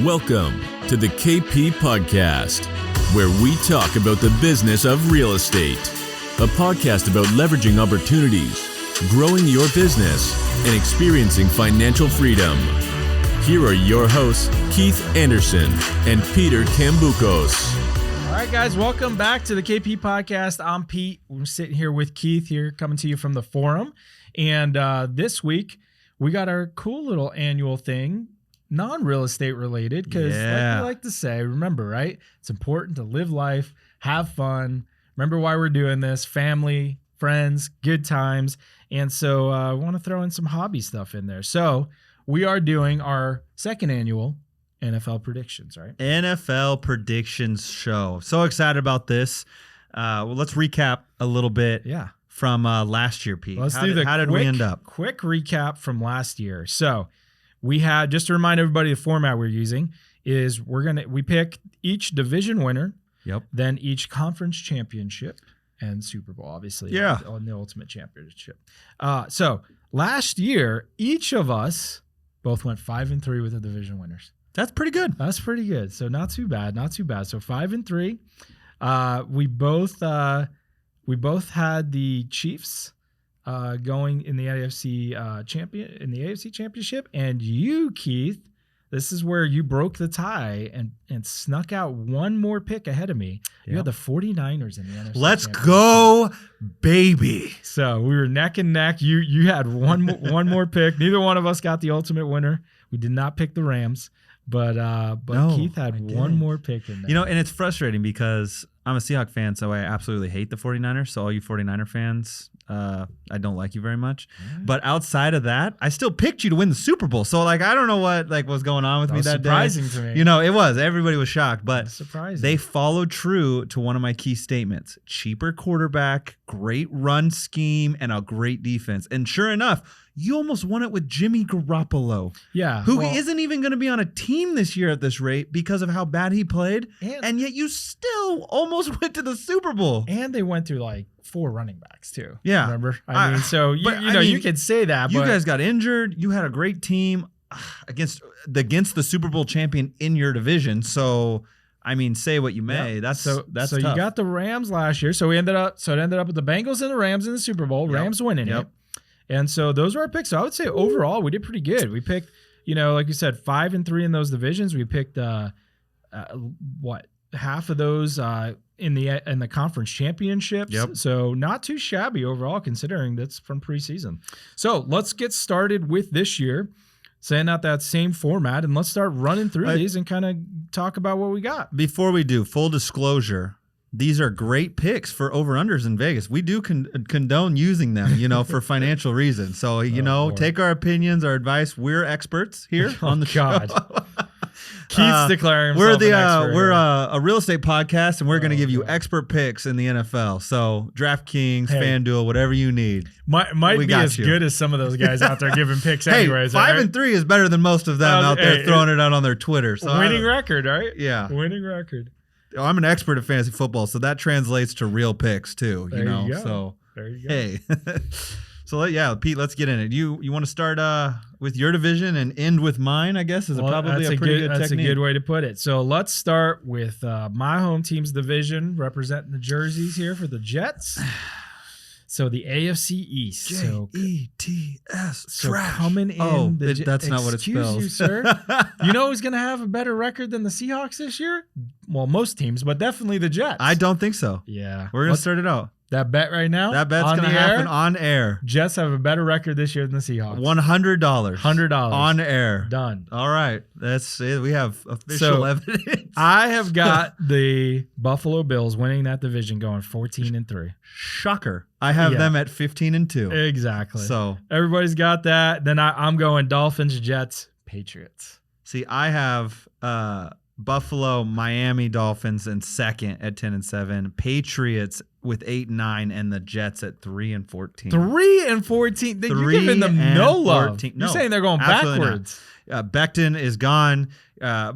Welcome to the KP Podcast, where we talk about the business of real estate. A podcast about leveraging opportunities, growing your business, and experiencing financial freedom. Here are your hosts, Keith Anderson and Peter Cambucos. All right, guys, welcome back to the KP Podcast. I'm Pete. We're sitting here with Keith here, coming to you from the forum. And this week, we got our cool little annual thing, non-real estate related, because like we like to say, remember, right? It's important to live life, have fun. Remember why we're doing this: family, friends, good times. And so I want to throw in some hobby stuff in there. So we are doing our second annual NFL predictions, right? NFL predictions show. So excited about this. Well, let's recap a little bit from last year, Pete. How did we end up? Quick recap from last year. So we had, just to remind everybody, the format we're using is we pick each division winner, then each conference championship and Super Bowl, obviously, on the ultimate championship. So last year, each of us both went 5-3 with the division winners. That's pretty good. That's pretty good. So not too bad. So 5-3. We both had the Chiefs going in the AFC championship, and you, Keith, this is where you broke the tie and snuck out one more pick ahead of me. You had the 49ers in the NFC. Let's go, baby. So we were neck and neck. You had one more pick. Neither one of us got the ultimate winner. We did not pick the Rams, but no, Keith had one more pick in there. You know, and it's frustrating because I'm a Seahawks fan, so I absolutely hate the 49ers. So all you 49er fans, I don't like you very much. Mm-hmm. But outside of that, I still picked you to win the Super Bowl. So I don't know what was going on with me that day. Surprising to me. You know, it was. Everybody was shocked, but surprising. They followed true to one of my key statements: cheaper quarterback, great run scheme, and a great defense. And sure enough, you almost won it with Jimmy Garoppolo. Yeah. Who isn't even going to be on a team this year at this rate because of how bad he played. And yet you still almost went to the Super Bowl. And they went through like 4 running backs too. Yeah. Remember? You could say that. You guys got injured. You had a great team against the Super Bowl champion in your division. So, I mean, say what you may. Yep. That's so tough. You got the Rams last year. So it ended up with the Bengals and the Rams in the Super Bowl. Rams winning it. And so those were our picks. So I would say overall we did pretty good. We picked, like you said, 5-3 in those divisions. We picked half of those in the conference championships. Yep. So not too shabby overall, considering that's from preseason. So let's get started with this year, saying out that same format, and let's start running through these and kind of talk about what we got. Before we do, full disclosure, these are great picks for over-unders in Vegas. We do condone using them, for financial reasons. So, take our opinions, our advice. We're experts here on the show. Keith's declaring himself an expert. We're a real estate podcast, and we're going to give you expert picks in the NFL. So, DraftKings, FanDuel, whatever you need. Might be as good as some of those guys out there giving picks anyways. 5-3 is better than most of them out there throwing it out on their Twitter. So winning record, right? Yeah. Winning record. I'm an expert at fantasy football, so that translates to real picks too. There you go. So there you go. Hey, so Pete, let's get in it. You want to start with your division and end with mine? I guess probably a pretty good technique. That's a good way to put it. So let's start with my home team's division, representing the jerseys here for the Jets. So the AFC East. Jets. So coming in. That's not what it spells. Excuse you, sir. You know who's going to have a better record than the Seahawks this year? Well, most teams, but definitely the Jets. I don't think so. Yeah. We're going to start it out. That bet right now? That bet's going to happen on air. Jets have a better record this year than the Seahawks. $100. $100. On air. Done. All right. That's it. We have official evidence. I have got the Buffalo Bills winning that division, going 14-3. Shocker. I have them at 15-2. Exactly. So everybody's got that. Then I'm going Dolphins, Jets, Patriots. See, I have Buffalo, Miami Dolphins in second at 10-7. Patriots with 8-9, and the Jets at 3-14. 3-14. You're giving them no love. You're saying they're going backwards. Becton is gone.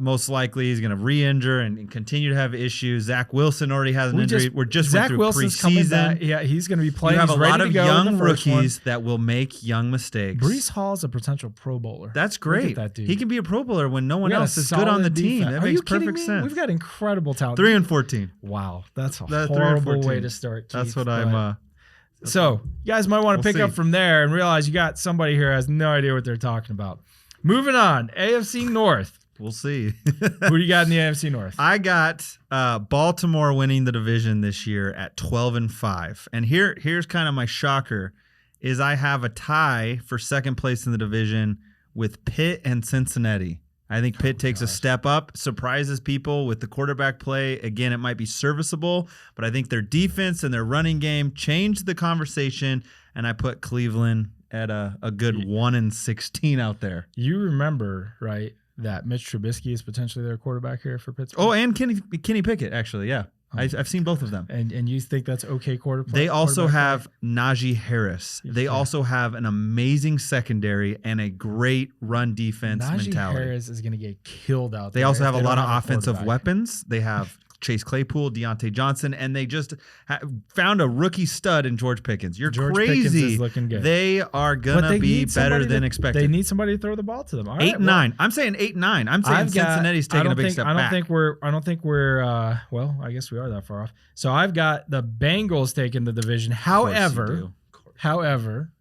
Most likely he's going to re-injure and continue to have issues. Zach Wilson already has an injury. We're just Zach went through Wilson's preseason. coming back. Yeah, he's going to be playing. You have He's a ready lot to of go young in the first rookies one. that will make young mistakes. Brees Hall's a potential Pro Bowler. That's great. Look at that dude. He can be a Pro Bowler when no one We got else a is good on the solid team. defense. That Are makes you kidding perfect me? sense. We've got incredible talent. 3-14. Wow, that's a That horrible 3-14. way to start. That's Keith, what but- I'm. So you guys might want to We'll pick up see. from there and realize you got somebody here who has no idea what they're talking about. Moving on, AFC North. We'll see. Who do you got in the AFC North? I got Baltimore winning the division this year at 12-5. And here's kind of my shocker is I have a tie for second place in the division with Pitt and Cincinnati. I think Pitt takes a step up, surprises people with the quarterback play. Again, it might be serviceable, but I think their defense and their running game changed the conversation, and I put Cleveland at a good 1-16 out there. You remember, right, that Mitch Trubisky is potentially their quarterback here for Pittsburgh? Oh, and Kenny Pickett, actually, yeah. I've seen both of them. And you think that's okay quarterback? They also have Najee Harris. They also have an amazing secondary and a great run defense Najee mentality. Harris is going to get killed out there. They also if have a they lot don't of have a offensive quarterback. weapons. They have Chase Claypool, Deontay Johnson, and they just found a rookie stud in George Pickens. You're George crazy. Pickens is looking good. They are But gonna they be need better somebody than to- expected. They need somebody to throw the ball to them. All right, 8-9. I'm saying 8-9. I'm saying Cincinnati's taking a big step back. I don't think we're. Well, I guess we are that far off. So I've got the Bengals taking the division. However,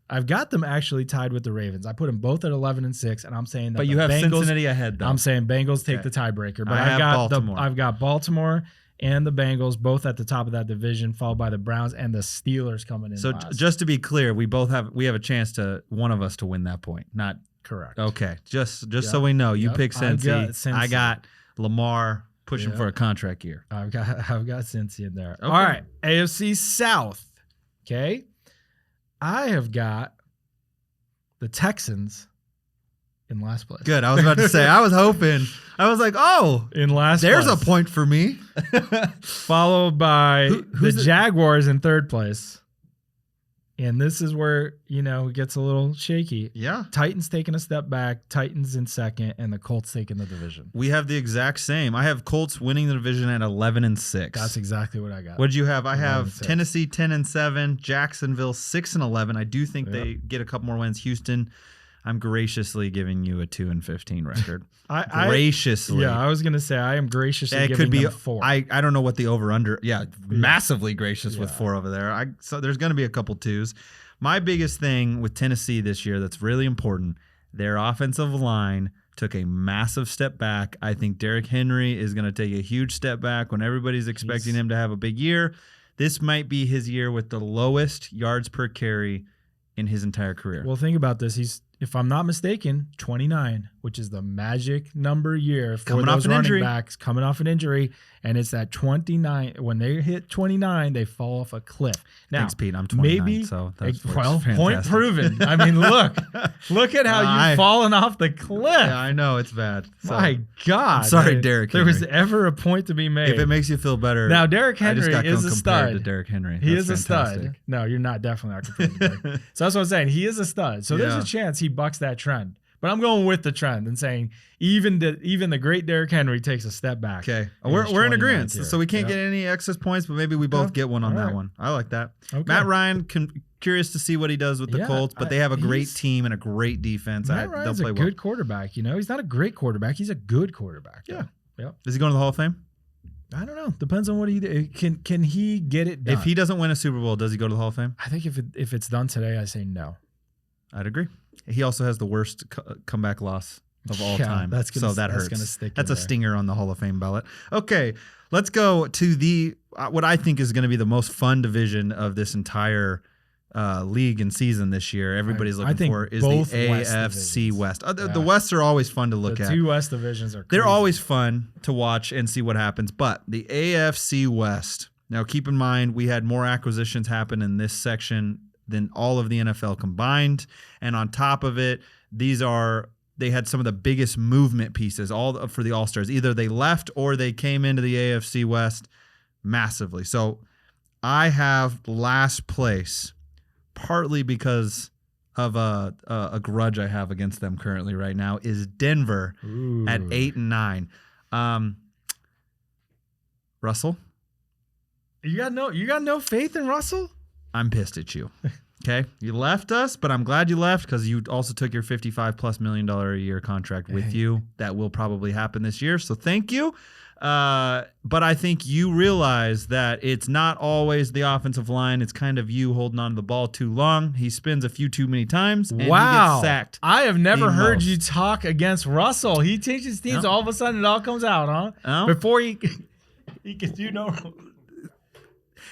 I've got them actually tied with the Ravens. I put them both at 11-6, and I'm saying that. But the you have Bengals, Cincinnati ahead, though. I'm saying Bengals take Okay. the tiebreaker. But I have Baltimore. I've got Baltimore and the Bengals both at the top of that division, followed by the Browns and the Steelers coming in. So last. just to be clear, we have a chance to one of us to win that point. Not correct. okay. Just Yep. so we know, you Yep. pick I've got Cincy. Cincy. I got Lamar pushing Yep. for a contract year. I've got Cincy in there. Okay. All right, AFC South. Okay, I have got the Texans in last place. Good. I was about to say. I was hoping. I was like, oh, In last there's place. a point for me. Followed by who's the the- Jaguars in third place. And this is where, it gets a little shaky. Yeah. Titans taking a step back, Titans in second, and the Colts taking the division. We have the exact same. I have Colts winning the division at 11-6. That's exactly what I got. What did you have? I have 11-6. Tennessee 10-7, Jacksonville 6-11. I do think Yep. they get a couple more wins. Houston, I'm graciously giving you a 2-15 record. Graciously. I was going to say, I am graciously It giving could be them 4. I don't know what the over under. Yeah, massively gracious with Yeah. 4 over there. So there's going to be a couple 2s. My biggest thing with Tennessee this year that's really important, their offensive line took a massive step back. I think Derrick Henry is going to take a huge step back when everybody's expecting him to have a big year. This might be his year with the lowest yards per carry in his entire career. Well, think about this. He's, if I'm not mistaken, 29, which is the magic number year for Coming off those an running injury. backs coming off an injury. And it's that 29. When they hit 29, they fall off a cliff. Now, Thanks, Pete. I'm 29, maybe, so that's point fantastic. proven. I mean, look at how you've fallen off the cliff. Yeah, I know it's bad. So, My God. I'm sorry, Derrick There was Henry. ever a point to be made. if it makes you feel better, Now, Derrick I just Henry got is a compared stud. to Derrick Henry. He That's is a stud. fantastic. No, you're not definitely not compared to Derrick. So that's what I'm saying. He is a stud. So there's Yeah. a chance he bucks that trend. But I'm going with the trend and saying even the great Derrick Henry takes a step back. Okay, in we're his in 29th agreement, year. so we can't Yep. get any excess points, but maybe we both Okay. get one on All that right. one. I like that. Okay. Matt Ryan, curious to see what he does with the Yeah, Colts, but they have a great he's- team and a great defense. Matt They'll Ryan's play a well. good quarterback. He's not a great quarterback. He's a good quarterback. Yeah. Yep. Is he going to the Hall of Fame? I don't know. Depends on what he can he get it done. If he doesn't win a Super Bowl, does he go to the Hall of Fame? I think if it's done today, I say no. I'd agree. He also has the worst comeback loss of all Yeah, time. that's gonna- so that that's hurts. gonna stick That's in a there. stinger on the Hall of Fame ballot. Okay, let's go to the what I think is going to be the most fun division of this entire league and season this year. Everybody's I looking think for is both the West AFC divisions. West. The Yeah. Wests are always fun to look The at. two West divisions are They're crazy. always fun to watch and see what happens. But the AFC West. Now, keep in mind, we had more acquisitions happen in this section than all of the NFL combined. And on top of it, they had some of the biggest movement pieces for the All-Stars. Either they left or they came into the AFC West massively. So I have last place, partly because of a grudge I have against them currently right now, is Denver at 8-9. Russell? You got no faith in Russell? I'm pissed at you. Okay, you left us, but I'm glad you left because you also took your $55+ million a year contract with you. That will probably happen this year, so thank you. But I think you realize that it's not always the offensive line. It's kind of you holding on to the ball too long. He spins a few too many times, and he gets sacked. I have never heard you talk against Russell. He changes teams. All of a sudden, it all comes out, huh? Before he can do no.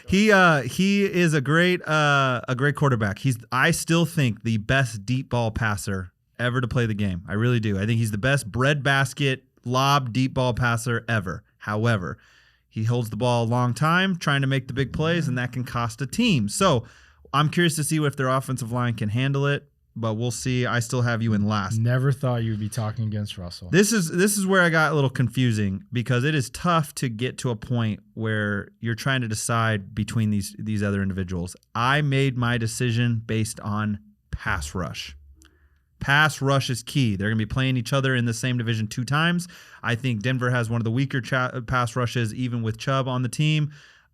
He is a great quarterback. I still think the best deep ball passer ever to play the game. I really do. I think he's the best breadbasket lob deep ball passer ever. However, he holds the ball a long time trying to make the big plays, and that can cost a team. So I'm curious to see if their offensive line can handle it, but we'll see. I still have you in last. Never thought you would be talking against Russell. This is where I got a little confusing because it is tough to get to a point where you're trying to decide between these other individuals. I made my decision based on pass rush. Pass rush is key. They're going to be playing each other in the same division 2 times. I think Denver has one of the weaker pass rushes, even with Chubb on the team.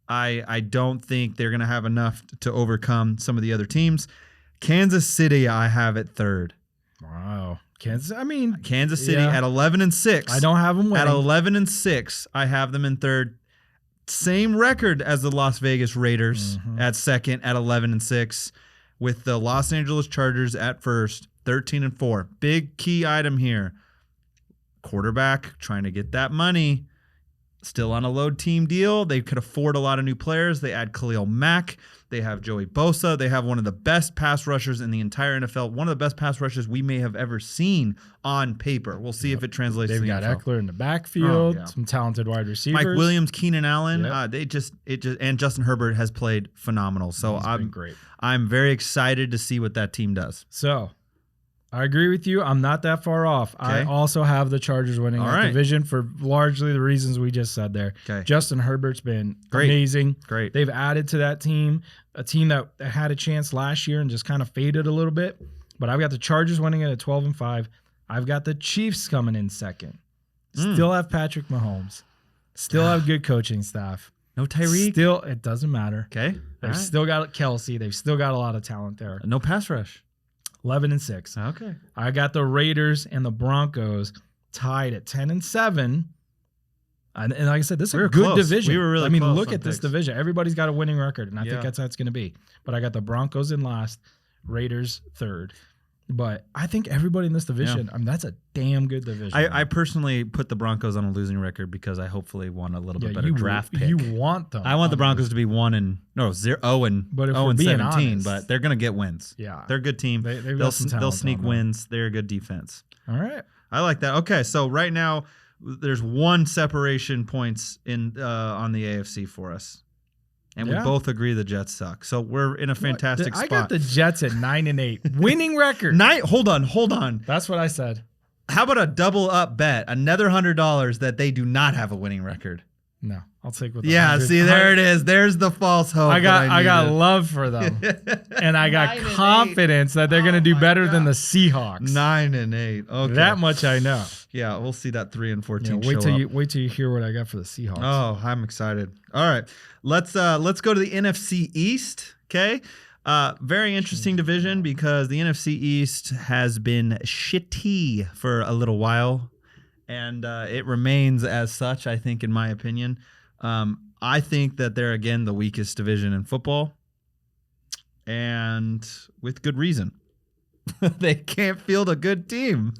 I don't think they're going to have enough to overcome some of the other teams. Kansas City, I have at 3rd. Wow. Kansas City at 11-6. I don't have them winning. At 11-6, I have them in 3rd. Same record as the Las Vegas Raiders at 2nd at 11-6, with the Los Angeles Chargers at 1st, 13-4. Big key item here. Quarterback trying to get that money. Still on a low team deal. They could afford a lot of new players. They add Khalil Mack. They have Joey Bosa. They have one of the best pass rushers in the entire NFL. One of the best pass rushers we may have ever seen on paper. We'll see if it translates to the NFL. They've got Eckler in the backfield, some talented wide receivers. Mike Williams, Keenan Allen. And Justin Herbert has played phenomenal. So I'm very excited to see what that team does. So I agree with you. I'm not that far off. Okay. I also have the Chargers winning that division for largely the reasons we just said there. Okay. Justin Herbert's been amazing. Great. They've added to that team, a team that had a chance last year and just kind of faded a little bit. But I've got the Chargers winning it at 12-5. I've got the Chiefs coming in 2nd. Still have Patrick Mahomes. Still have good coaching staff. No Tyreek. Still, it doesn't matter. Okay. They've still got Kelsey. They've still got a lot of talent there. No pass rush. 11-6. Okay. I got the Raiders and the Broncos tied at 10-7. And like I said, this is a good division. We were really close. Look at this division. Everybody's got a winning record, and I think that's how it's going to be. But I got the Broncos in last, Raiders 3rd. But I think everybody in this division, that's a damn good division. I personally put the Broncos on a losing record because I hopefully won a little bit better draft pick. You want them. I want the Broncos to be 0-17, but they're going to get wins. Yeah. They're a good team. They'll sneak wins. They're a good defense. All right. I like that. Okay, so right now there's 1 separation points in on the AFC for us. And we both agree the Jets suck. So we're in a fantastic spot. I got the Jets at 9-8. Winning record. Hold on. That's what I said. How about a double up bet? Another $100 that they do not have a winning record. No, I'll take with see, there it is. There's the false hope. I got love for them. And I got confidence that they're going to do better than the Seahawks. 9-8. Okay. That much I know. Yeah, we'll see that 3-14 wait till you hear what I got for the Seahawks. Oh, I'm excited. All right. Let's go to the NFC East, okay? Very interesting division because the NFC East has been shitty for a little while. And it remains as such, I think, in my opinion. I think that they're, again, the weakest division in football. And with good reason. They can't field a good team.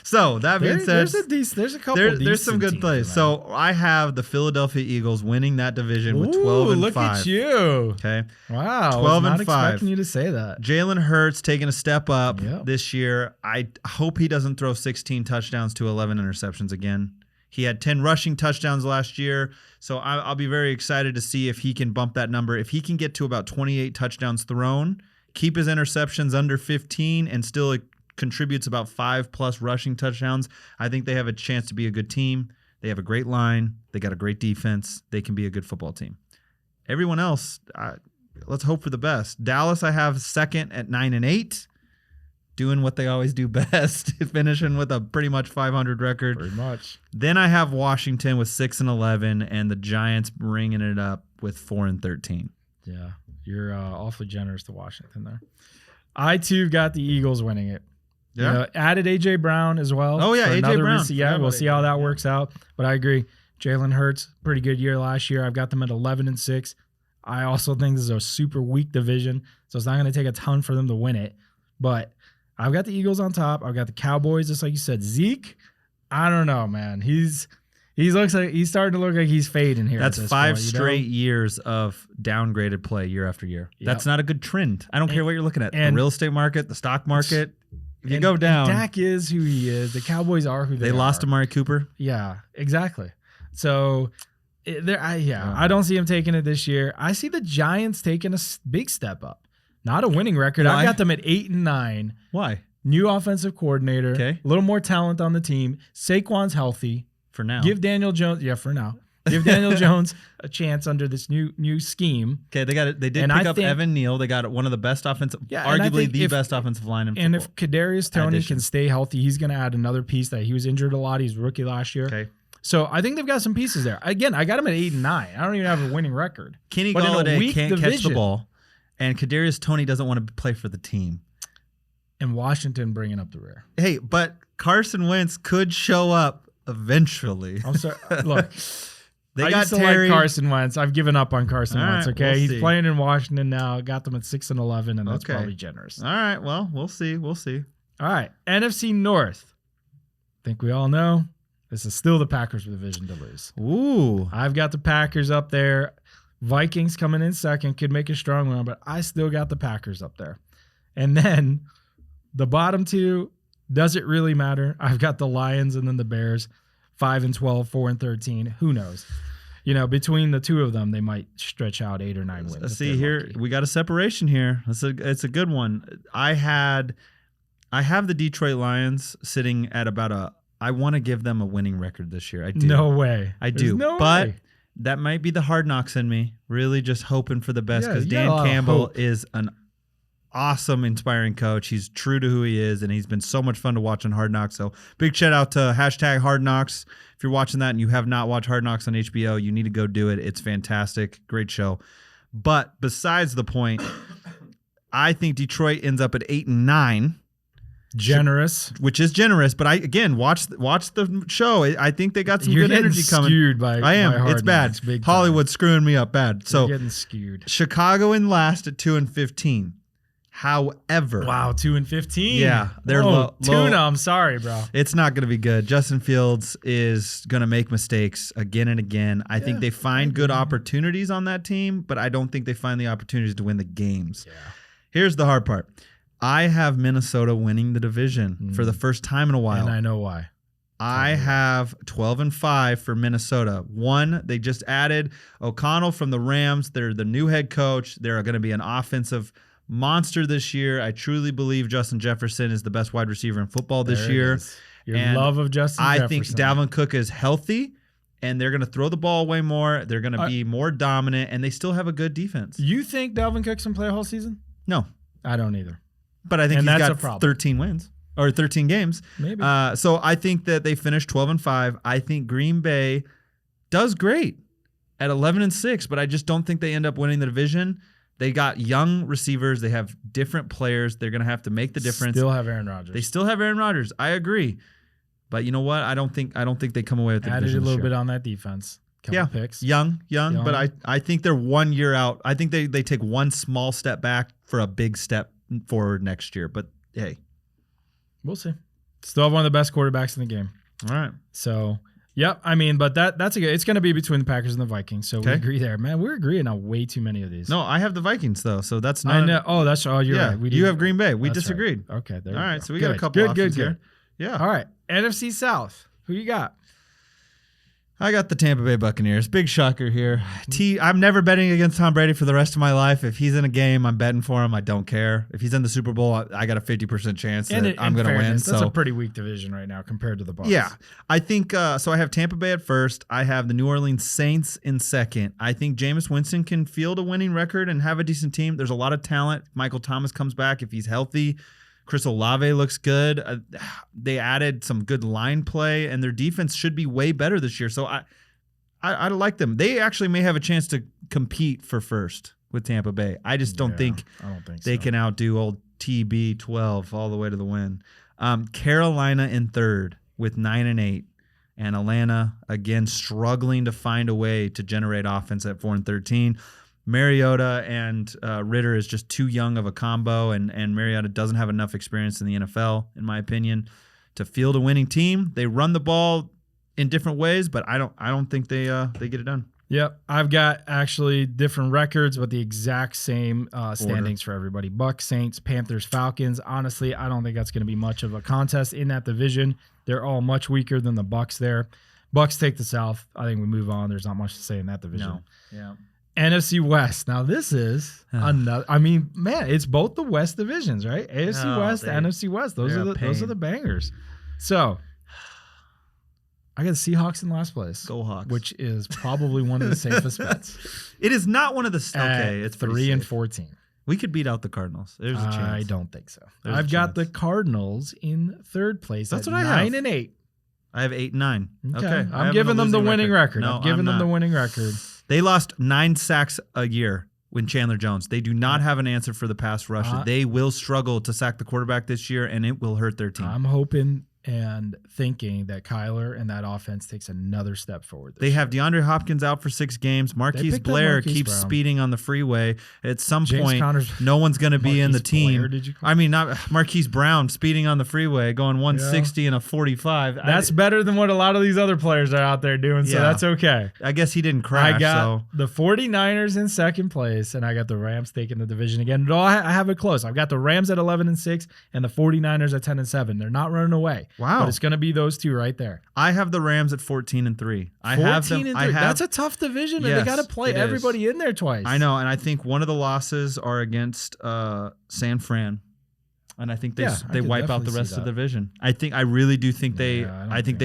So that being said, there's a couple. There's some good plays. So I have the Philadelphia Eagles winning that division with 12-5. Look at you. Okay. Wow. 12-5. I was not expecting you to say that. Jalen Hurts taking a step up this year. I hope he doesn't throw 16 touchdowns to 11 interceptions again. He had 10 rushing touchdowns last year. So I'll be very excited to see if he can bump that number. If he can get to about 28 touchdowns thrown, keep his interceptions under 15, and still contributes about 5+ rushing touchdowns, I think they have a chance to be a good team. They have a great line. They got a great defense. They can be a good football team. everyone else, let's hope for the best. Dallas, I have second at 9-8, doing what they always do best, finishing with a pretty much 500 record. Pretty much. Then I have Washington with 6-11, and the Giants bringing it up with 4-13. Yeah, you're awfully generous to Washington there. I too got the Eagles winning it. Yeah. You know, added AJ Brown as well. Oh, yeah, for A.J. another Brown. Yeah, we'll see how that works out. But I agree. Jalen Hurts, pretty good year last year. I've got them at 11-6. I also think this is a super weak division, so it's not going to take a ton for them to win it. But I've got the Eagles on top. I've got the Cowboys, just like you said. Zeke, I don't know, man. He's starting to look like he's fading here. That's at this 5 point, straight years of downgraded play year after year. Yep. That's not a good trend. I don't care what you're looking at. The and- real estate market, the stock market. If you And go down, Dak is who he is. The Cowboys are who they are. they lost Amari Cooper. Yeah, exactly. So, I don't see him taking it this year. I see the Giants taking a big step up. Not a winning record. Why? I've got them at 8-9. Why? New offensive coordinator. Okay. A little more talent on the team. Saquon's healthy. For now. Give Daniel Jones, for now. Give Daniel Jones a chance under this new scheme. Okay, they got it. They did And pick I up think- Evan Neal. They got one of the best offensive, Yeah, and I arguably think the if- best offensive line in And football. if Kadarius Toney Addition. can stay healthy, he's going to add another piece that he was injured a lot. He's a rookie last year. Okay. So I think they've got some pieces there. Again, I got them at 8-9. I don't even have a winning record. Kenny But in a Golladay weak can't catch the division- ball, and Kadarius Toney doesn't want to play for the team. And Washington bringing up the rear. Hey, but Carson Wentz could show up eventually. I'm sorry. Look, They I got used to Terry. like Carson Wentz. I've given up on Carson All Wentz. right, Okay, we'll he's see. playing in Washington now. Got them at 6-11, and that's Okay. probably generous. All right, well, we'll see. We'll see. All right, NFC North. I think we all know this is still the Packers division to lose. Ooh. I've got the Packers up there. Vikings coming in second could make a strong run, but I still got the Packers up there. And then the bottom two, does it really matter? I've got the Lions and then the Bears, 5-12, 4-13. Who knows? You know, between the two of them, they might stretch out 8 or 9 wins. if See they're here, lucky. we got a separation here. It's a good one. I have the Detroit Lions sitting at about I want to give them a winning record this year. I do. No way. I There's do. no but way. that might be the hard knocks in me. Really just hoping for the best Yeah, because you got a Dan lot of Campbell hope. is an awesome, inspiring coach. He's true to who he is, and he's been so much fun to watch on Hard Knocks. So big shout out to #Hard Knocks. If you're watching that and you have not watched Hard Knocks on HBO, you need to go do it. It's fantastic. Great show. But besides the point, I think Detroit ends up at 8-9. Generous. Which is generous, but watch the show. I think they got some You're good getting energy coming. skewed by I am. by Hard It's bad. Knocks, big time. Hollywood's screwing me up bad. So You're getting skewed. Chicago in last at 2-15. However, Wow, 2-15. Yeah, they're Whoa, low. Tuna, I'm sorry, bro. It's not going to be good. Justin Fields is going to make mistakes again and again. I think they find good opportunities on that team, but I don't think they find the opportunities to win the games. Yeah. Here's the hard part. I have Minnesota winning the division for the first time in a while. And I know why. I have 12-5 for Minnesota. One, they just added O'Connell from the Rams. They're the new head coach. They're going to be an offensive monster this year. I truly believe Justin Jefferson is the best wide receiver in football this There it year. is. Your And love of Justin I Jefferson. think Dalvin Cook is healthy, and they're going to throw the ball way more. They're going to be more dominant, and they still have a good defense. You think Dalvin Cook can play a whole season? No, I don't either. but I think And he's that's a got problem. 13 wins or 13 games. Maybe. So I think that they finished 12-5. I think Green Bay does great at 11-6, but I just don't think they end up winning the division. They got young receivers. They have different players. They're going to have to make the difference. Still have Aaron Rodgers. They still have Aaron Rodgers. I agree. But you know what? I don't think they come away with the added a division this little year. bit on that defense. Couple Yeah. picks. Young, Young. but I think they're 1 year out. I think they take one small step back for a big step forward next year. But hey. We'll see. Still have one of the best quarterbacks in the game. All right. So, yep. I mean, but that's a good. It's going to be between the Packers and the Vikings. So we Okay. agree there, man. We're agreeing on way too many of these. No, I have the Vikings though, so that's not. I know. Oh, that's you're yeah, right. you have Green Bay. We That's disagreed. right. Okay. There All we right, go. so we got a Good. couple Good. options Good. here. Yeah. All right. NFC South. Who you got? I got the Tampa Bay Buccaneers. Big shocker here. I'm never betting against Tom Brady for the rest of my life. If he's in a game, I'm betting for him. I don't care. If he's in the Super Bowl, I got a 50% chance that I'm going to win. That's a pretty weak division right now compared to the Bucs. Yeah. I think so. I have Tampa Bay at first. I have the New Orleans Saints in second. I think Jameis Winston can field a winning record and have a decent team. There's a lot of talent. Michael Thomas comes back if he's healthy. Chris Olave looks good. They added some good line play, and their defense should be way better this year. So I like them. They actually may have a chance to compete for first with Tampa Bay. I just don't think they can outdo old TB12 all the way to the win. Carolina in third with 9-8, and Atlanta again struggling to find a way to generate offense at 4-13. Mariota and Ritter is just too young of a combo, and Mariota doesn't have enough experience in the NFL, in my opinion, to field a winning team. They run the ball in different ways, but I don't think they get it done. Yep, I've got actually different records, but the exact same standings for everybody. Bucs, Saints, Panthers, Falcons. Honestly, I don't think that's going to be much of a contest in that division. They're all much weaker than the Bucs there. Bucs take the South. I think we move on. There's not much to say in that division. No. Yeah. NFC West. Now this is another. I mean, man, it's both the West divisions, right? AFC West, NFC West. Those are the bangers. So I got the Seahawks in last place. Go Hawks. Which is probably one of the safest bets. It is not one of the. Okay, it's 3-14. We could beat out the Cardinals. There's a chance. I don't think so. I've got the Cardinals in third place. That's at what I have. 9-8. I have 8-9. Okay. I'm giving them the winning record. No, I'm giving them the winning record. They lost 9 sacks a year with Chandler Jones. They do not have an answer for the pass rush. They will struggle to sack the quarterback this year, and it will hurt their team. I'm hoping and thinking that Kyler and that offense takes another step forward. They have DeAndre Hopkins out for 6 games. Marquise Blair keeps speeding on the freeway. At some point, no one's going to be in the team. Not Marquise Brown speeding on the freeway, going 160 and a 45. That's better than what a lot of these other players are out there doing, so that's okay. I guess he didn't crash. I got the 49ers in second place, and I got the Rams taking the division again. I have it close. I've got the Rams at 11-6 and the 49ers at 10-7. They're not running away. Wow. But it's going to be those two right there. I have the Rams at 14-3. I 14 have them. and 3. That's a tough division, man. They got to play everybody in there twice. I know, and I think one of the losses are against San Fran. And I think they wipe out the rest of the division. I really do think they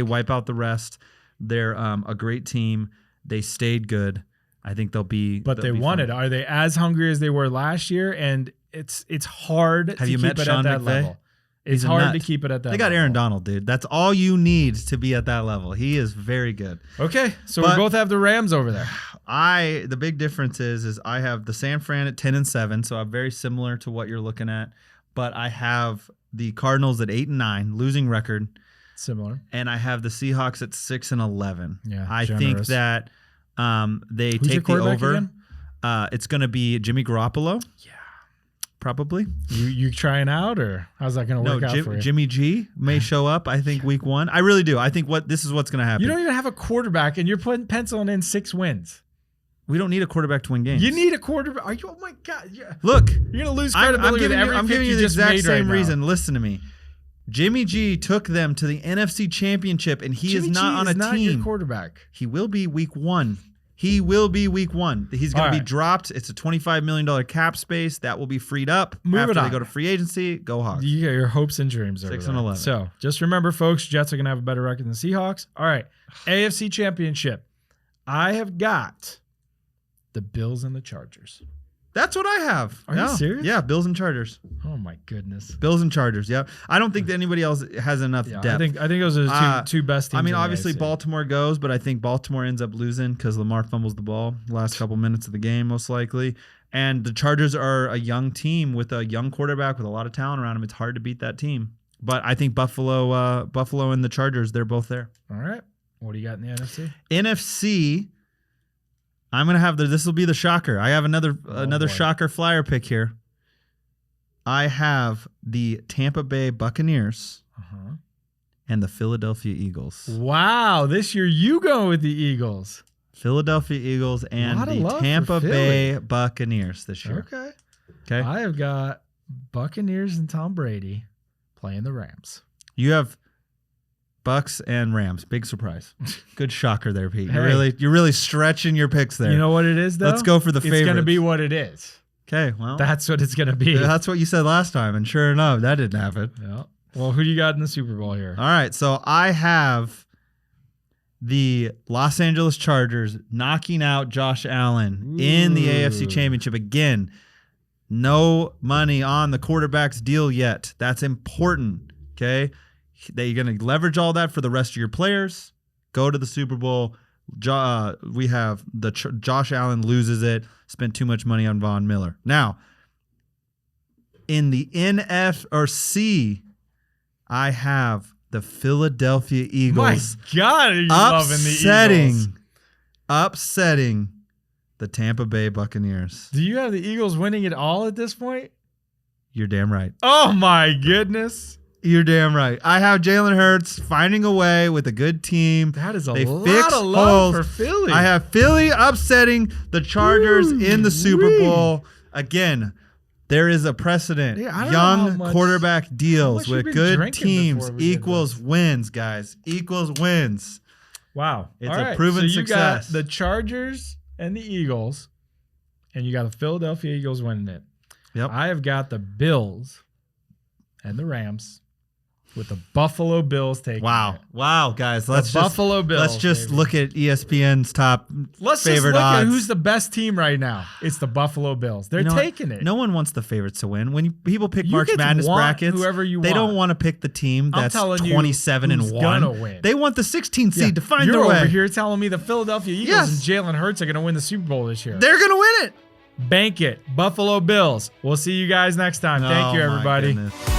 wipe out the rest. They're a great team. They stayed good. I think they'll be. But they won it. Are they as hungry as they were last year? And it's hard to keep it at that level. It's hard to keep it at that level. They got Aaron Donald, dude. That's all you need to be at that level. He is very good. Okay, so we both have the Rams over there. The big difference is I have the San Fran at 10-7, so I'm very similar to what you're looking at. But I have the Cardinals at 8-9, losing record. Similar. And I have the Seahawks at 6-11. Yeah, I think that they take the over. Again? It's going to be Jimmy Garoppolo. Yeah. Probably. You trying out, or how's that going to work out for you? Jimmy G may show up, I think, week 1. I really do. I think this is what's going to happen. You don't even have a quarterback, and you're penciling in 6 wins. We don't need a quarterback to win games. You need a quarterback. Are you? Oh, my God. Yeah. Look. You're going to lose credibility with every I'm giving you the exact same reason. Now. Listen to me. Jimmy G took them to the NFC Championship, and he is not on a team. Not your quarterback. He will be week 1. He will be week 1. He's going to be dropped. It's a $25 million cap space that will be freed up after they go to free agency. Go Hawks. You got your hopes and dreams over 6-11. So just remember, folks, Jets are going to have a better record than the Seahawks. All right, AFC Championship. I have got the Bills and the Chargers. That's what I have. Are you serious? Yeah, Bills and Chargers. Oh my goodness. Bills and Chargers. Yeah, I don't think that anybody else has enough depth. I think those are the two best teams. Obviously Baltimore goes, but I think Baltimore ends up losing because Lamar fumbles the ball the last couple minutes of the game, most likely. And the Chargers are a young team with a young quarterback with a lot of talent around him. It's hard to beat that team. But I think Buffalo and the Chargers, they're both there. All right. What do you got in the NFC? NFC. I'm going to have this will be the shocker. I have another shocker flyer pick here. I have the Tampa Bay Buccaneers and the Philadelphia Eagles. Wow, this year you go with the Eagles. Philadelphia Eagles and the Tampa Bay Buccaneers this year. Okay. I have got Buccaneers and Tom Brady playing the Rams. You have Bucks and Rams. Big surprise. Good shocker there, Pete. Hey. You're really stretching your picks there. You know what it is, though? Let's go for the It's going to favorites. be what it is. Okay, well, That's what it's going to be. that's what you said last time, and sure enough, that didn't happen. Yeah. Well, who do you got in the Super Bowl here? All right, so I have the Los Angeles Chargers knocking out Josh Allen in the AFC Championship again. No money on the quarterback's deal yet. That's important, okay? That you're going to leverage all that for the rest of your players. Go to the Super Bowl. We have Josh Allen loses it. Spent too much money on Von Miller. Now, in the NFC, I have the Philadelphia Eagles. My God, are you loving the Eagles? Upsetting the Tampa Bay Buccaneers. Do you have the Eagles winning it all at this point? You're damn right. Oh, my goodness. You're damn right. I have Jalen Hurts finding a way with a good team. That is a They lot fix of love holes. for Philly. I have Philly upsetting the Chargers in the Super Bowl. Again, there is a precedent. Yeah, I don't know how Young much- quarterback deals much you've with been good drinking teams before we did equals this. wins, guys. Equals wins. Wow. It's All a right. proven so you success. got the Chargers and the Eagles, and you got the Philadelphia Eagles winning it. Yep. I have got the Bills and the Rams with the Buffalo Bills taking Wow. it. Wow, guys. The Let's just Buffalo Bills. let's just baby. look at ESPN's top Let's just favorite look at odds. who's the best team right now. It's the Buffalo Bills. They're You know what? taking it. No one wants the favorites to win. When people pick You March get to Madness want brackets, whoever you they want. don't want to pick the team I'm that's telling you 27 and who's 1. gonna win. They want the 16 seed Yeah, to find You're their way. over here telling me the Philadelphia Eagles Yes. and Jalen Hurts are going to win the Super Bowl this year. They're going to win it. Bank it. Buffalo Bills. We'll see you guys next time. Thank you, Oh, my everybody. goodness.